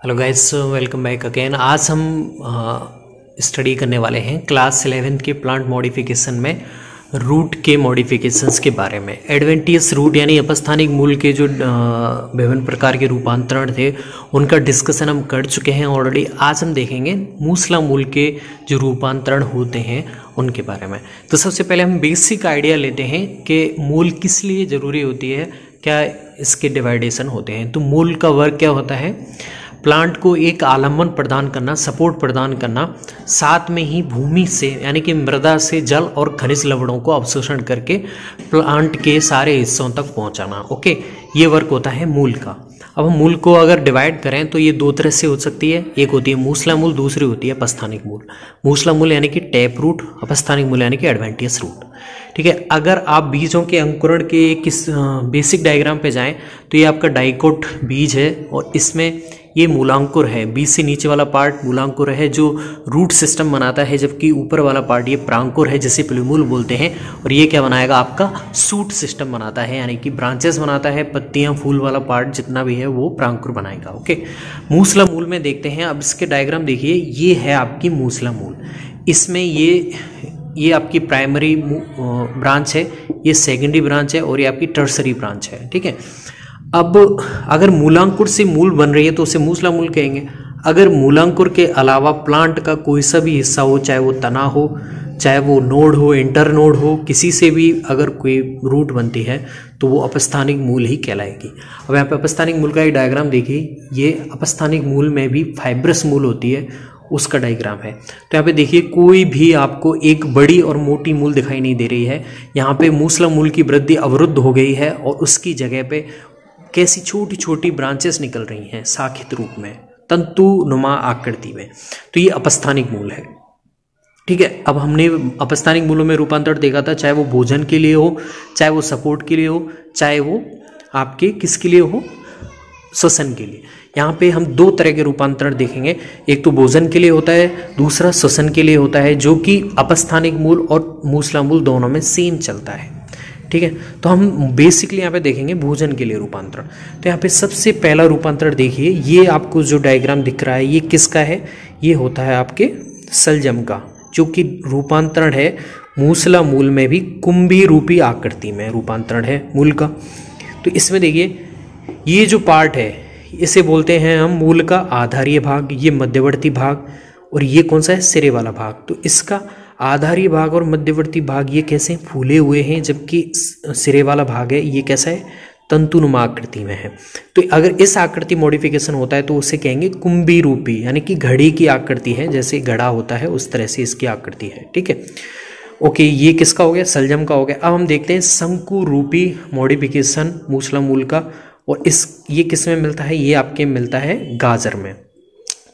Hello guys, welcome back again. आज हम study करने वाले हैं क्लास 11 के प्लांट मॉडिफिकेशन में रूट के मॉडिफिकेशंस के बारे में। एडवेंटियस रूट यानी अपस्थानिक मूल के जो विभिन्न प्रकार के रूपांतरण थे उनका डिस्कशन हम कर चुके हैं ऑलरेडी। आज हम देखेंगे मूसला मूल के जो रूपांतरण होते हैं उनके बारे में। तो सबसे पहले हम बेसिक आइडिया लेते हैं कि मूल किस लिए ज़रूरी होती है, क्या इसके डिवाइडेशन होते हैं। तो मूल का वर्क क्या होता है? प्लांट को एक आलम्बन प्रदान करना, सपोर्ट प्रदान करना, साथ में ही भूमि से यानी कि मृदा से जल और खनिज लवणों को अवशोषण करके प्लांट के सारे हिस्सों तक पहुंचाना। ओके, ये वर्क होता है मूल का। अब हम मूल को अगर डिवाइड करें तो ये दो तरह से हो सकती है। एक होती है मूसला मूल, दूसरी होती है अपस्थानिक मूल। मूसला मूल यानी कि टैप रूट, अपस्थानिक मूल यानी कि एडवेंटियस रूट। ठीक है, अगर आप बीजों के अंकुरण के किस बेसिक डायग्राम पे जाएं तो ये आपका डाइकोट बीज है और इसमें ये मूलांकुर है। बीज से नीचे वाला पार्ट मूलांकुर है जो रूट सिस्टम बनाता है, जबकि ऊपर वाला पार्ट ये प्रांकुर है जिसे प्लूमूल बोलते हैं। और ये क्या बनाएगा? आपका सूट सिस्टम बनाता है, यानी कि ब्रांचेस बनाता है। पत्तियां, फूल वाला पार्ट जितना भी है वो प्रांकुर बनाएगा। ओके, मूसला मूल में देखते हैं। अब इसके डायग्राम देखिए, ये है आपकी मूसला मूल। इसमें ये आपकी प्राइमरी ब्रांच है, ये सेकेंडरी ब्रांच है और ये आपकी टर्सरी ब्रांच है। ठीक है, अब अगर मूलांकुर से मूल बन रही है तो उसे मूसला मूल कहेंगे। अगर मूलांकुर के अलावा प्लांट का कोई सा भी हिस्सा हो, चाहे वो तना हो, चाहे वो नोड हो, इंटर नोड हो, किसी से भी अगर कोई रूट बनती है तो वो अपस्थानिक मूल ही कहलाएगी। अब यहाँ पे अपस्थानिक मूल का एक डायग्राम देखिए। ये अपस्थानिक मूल में भी फाइब्रस मूल होती है, उसका डायग्राम है। तो यहाँ पे देखिए, कोई भी आपको एक बड़ी और मोटी मूल दिखाई नहीं दे रही है। यहाँ पे मूसला मूल की वृद्धि अवरुद्ध हो गई है और उसकी जगह पे कैसी छोटी छोटी ब्रांचेस निकल रही हैं शाखित रूप में, तंतु नुमा आकृति में। तो ये अपस्थानिक मूल है। ठीक है, अब हमने अपस्थानिक मूलों में रूपांतरण देखा था, चाहे वो भोजन के लिए हो, चाहे वो सपोर्ट के लिए हो, चाहे वो आपके किसके लिए हो, श्वसन के लिए। यहाँ पे हम दो तरह के रूपांतरण देखेंगे। एक तो भोजन के लिए होता है, दूसरा श्वसन के लिए होता है, जो कि अपस्थानिक मूल और मूसला मूल दोनों में सेम चलता है। ठीक है, तो हम बेसिकली यहाँ पे देखेंगे भोजन के लिए रूपांतरण। तो यहाँ पे सबसे पहला रूपांतरण देखिए, ये आपको जो डायग्राम दिख रहा है ये किसका है? ये होता है आपके सलजम का, जो कि रूपांतरण है मूसला मूल में भी कुंभी रूपी आकृति में रूपांतरण है मूल का। तो इसमें देखिए, ये जो पार्ट है इसे बोलते हैं हम मूल का आधारीय भाग, ये मध्यवर्ती भाग, और ये कौन सा है? सिरे वाला भाग। तो इसका आधारीय भाग और मध्यवर्ती भाग ये कैसे फूले हुए हैं, जबकि सिरे वाला भाग है ये कैसा है? तंतुनुमा आकृति में है। तो अगर इस आकृति मॉडिफिकेशन होता है तो उसे कहेंगे कुंभी रूपी, यानी कि घड़ी की आकृति है, जैसे घड़ा होता है उस तरह से इसकी आकृति है। ठीक है, ओके, ये किसका हो गया? सलजम का हो गया। अब हम देखते हैं शंकु रूपी मॉडिफिकेशन मूसला मूल का, और ये किस में मिलता है? ये आपके मिलता है गाजर में।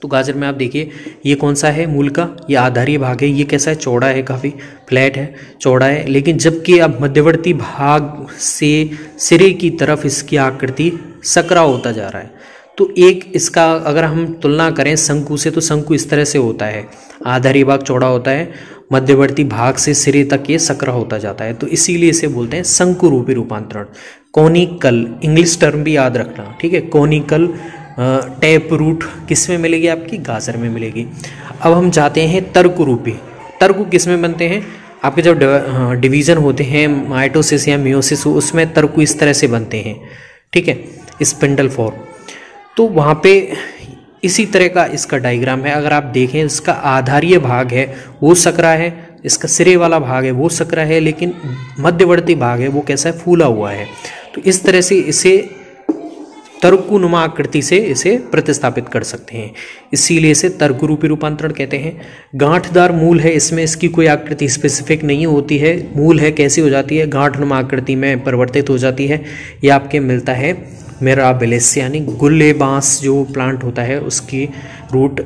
तो गाजर में आप देखिए, ये कौन सा है मूल का? ये आधारीय भाग है। ये कैसा है? चौड़ा है, काफ़ी फ्लैट है, चौड़ा है। लेकिन जबकि अब मध्यवर्ती भाग से सिरे की तरफ इसकी आकृति सकरा होता जा रहा है। तो एक इसका अगर हम तुलना करें शंकु से, तो शंकु इस तरह से होता है, आधारीय भाग चौड़ा होता है, मध्यवर्ती भाग से सिरे तक ये सकरा होता जाता है। तो इसीलिए इसे बोलते हैं शंकु रूपी रूपांतरण। कोनिकल, इंग्लिश टर्म भी याद रखना। ठीक है, कोनिकल टैप रूट किस में मिलेगी? आपकी गाजर में मिलेगी। अब हम जाते हैं तर्कु रूपी। तर्कु किस में बनते हैं? आपके जब डिवीज़न होते हैं माइटोसिस या मियोसिस, उसमें तर्कु इस तरह से बनते हैं। ठीक है, स्पिंडल फॉर्म। तो वहाँ पे इसी तरह का इसका डायग्राम है। अगर आप देखें, इसका आधारीय भाग है वो सकरा है, इसका सिरे वाला भाग है वो सकरा है, लेकिन मध्यवर्ती भाग है वो कैसा है? फूला हुआ है। तो इस तरह से इसे तर्कुनुमा आकृति से इसे प्रतिस्थापित कर सकते हैं, इसीलिए इसे तर्कु रूपी रूपांतरण कहते हैं। गांठदार मूल है, इसमें इसकी कोई आकृति स्पेसिफिक नहीं होती है। मूल है कैसी हो जाती है? गांठनुमा आकृति में परिवर्तित हो जाती है। ये आपके मिलता है मिराबिलिस, यानी गुल्ले बांस जो प्लांट होता है उसकी रूट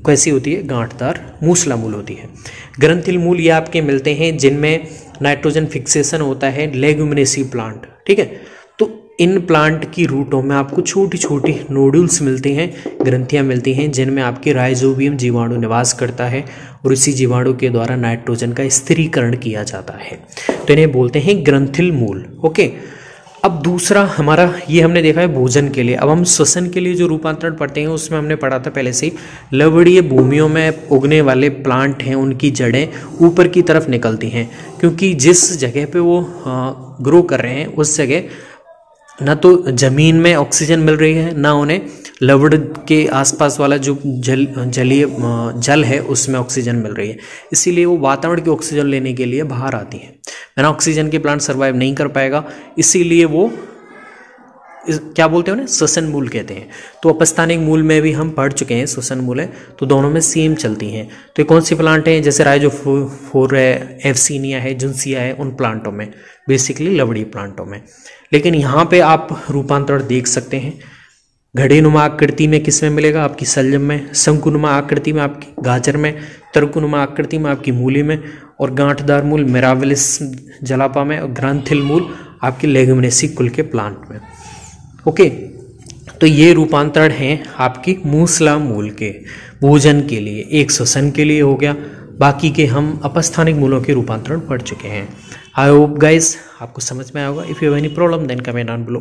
कैसी होती है? गांठदार मूसला मूल होती है। ग्रंथिल मूल ये आपके मिलते हैं जिनमें नाइट्रोजन फिक्सेशन होता है, लेग्यूमिनेसी प्लांट। ठीक है, इन प्लांट की रूटों में आपको छोटी छोटी नोडुल्स मिलते हैं, ग्रंथियां मिलती हैं, जिनमें आपके राइजोबियम जीवाणु निवास करता है और इसी जीवाणु के द्वारा नाइट्रोजन का स्थिरीकरण किया जाता है। तो इन्हें बोलते हैं ग्रंथिल मूल। ओके, अब दूसरा हमारा ये हमने देखा है भोजन के लिए। अब हम श्वसन के लिए जो रूपांतरण पढ़ते हैं उसमें हमने पढ़ा था पहले से ही, लवणीय भूमियों में उगने वाले प्लांट हैं उनकी जड़ें ऊपर की तरफ निकलती हैं, क्योंकि जिस जगह पे वो ग्रो कर रहे हैं उस जगह ना तो ज़मीन में ऑक्सीजन मिल रही है, ना उन्हें लवड़ के आसपास वाला जो जल है उसमें ऑक्सीजन मिल रही है, इसीलिए वो वातावरण की ऑक्सीजन लेने के लिए बाहर आती है। बिना ऑक्सीजन के प्लांट सर्वाइव नहीं कर पाएगा, इसीलिए वो क्या बोलते हैं उन्हें, श्वसन मूल कहते हैं। तो अपस्थानिक मूल में भी हम पढ़ चुके हैं श्वसन मूल है, तो दोनों में सेम चलती हैं। तो ये कौन सी प्लांट हैं, जैसे राइजोफोर है, एफ्सीनिया है, जुन्सिया है, उन प्लांटों में, बेसिकली लवड़ी प्लांटों में। लेकिन यहाँ पे आप रूपांतरण देख सकते हैं, घड़ेनुमा आकृति में किस में मिलेगा, आपकी सलजम में, शंकुनुमा आकृति में आपकी गाजर में, तर्कुनुमा आकृति में आपकी मूली में, और गांठदार मूल मिराबिलिस जलापा में, और ग्रांथिल मूल आपकी लेगुमिनेसी कुल के प्लांट में। ओके, तो ये रूपांतरण हैं आपकी मूसला मूल के भोजन के लिए, एक श्वसन के लिए हो गया, बाकी के हम अपस्थानिक मूलों के रूपांतरण पढ़ चुके हैं। आई होप गाइस आपको समझ में आएगा। If you have any problem then comment on below.